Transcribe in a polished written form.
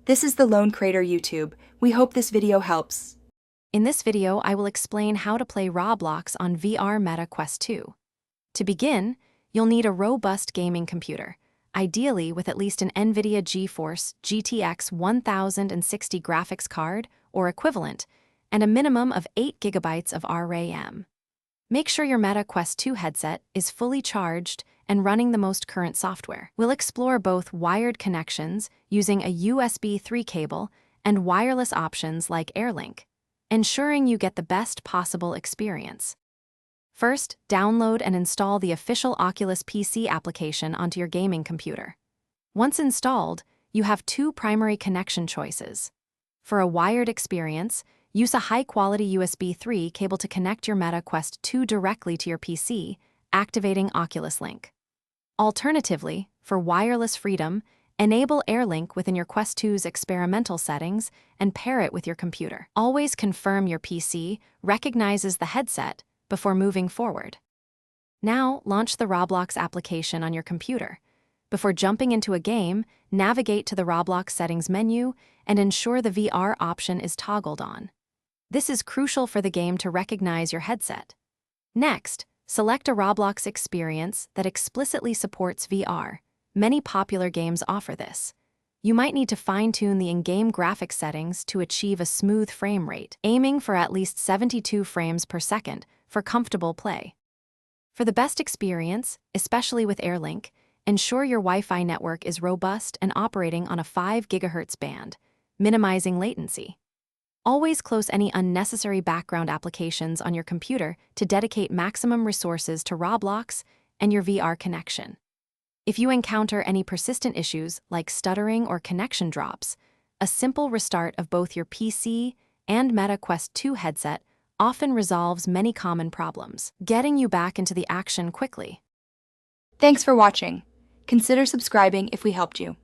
This is the Lone Crater YouTube. We hope this video helps. In this video, I will explain how to play Roblox on VR Meta Quest 2. To begin, you'll need a robust gaming computer, ideally with at least an NVIDIA GeForce GTX 1060 graphics card or equivalent, and a minimum of 8 GB of RAM. Make sure your Meta Quest 2 headset is fully charged and running the most current software. We'll explore both wired connections using a USB 3 cable and wireless options like AirLink, ensuring you get the best possible experience. First, download and install the official Oculus PC application onto your gaming computer. Once installed, you have two primary connection choices. For a wired experience, use a high-quality USB 3 cable to connect your Meta Quest 2 directly to your PC, activating Oculus Link. Alternatively, for wireless freedom, enable AirLink within your Quest 2's experimental settings and pair it with your computer. Always confirm your PC recognizes the headset before moving forward. Now, launch the Roblox application on your computer. Before jumping into a game, navigate to the Roblox settings menu and ensure the VR option is toggled on. This is crucial for the game to recognize your headset. Next, select a Roblox experience that explicitly supports VR. Many popular games offer this. You might need to fine-tune the in-game graphics settings to achieve a smooth frame rate, aiming for at least 72 frames per second for comfortable play. For the best experience, especially with AirLink, ensure your Wi-Fi network is robust and operating on a 5 GHz band, minimizing latency. Always close any unnecessary background applications on your computer to dedicate maximum resources to Roblox and your VR connection. If you encounter any persistent issues like stuttering or connection drops, a simple restart of both your PC and Meta Quest 2 headset often resolves many common problems, getting you back into the action quickly. Thanks for watching. Consider subscribing if we helped you.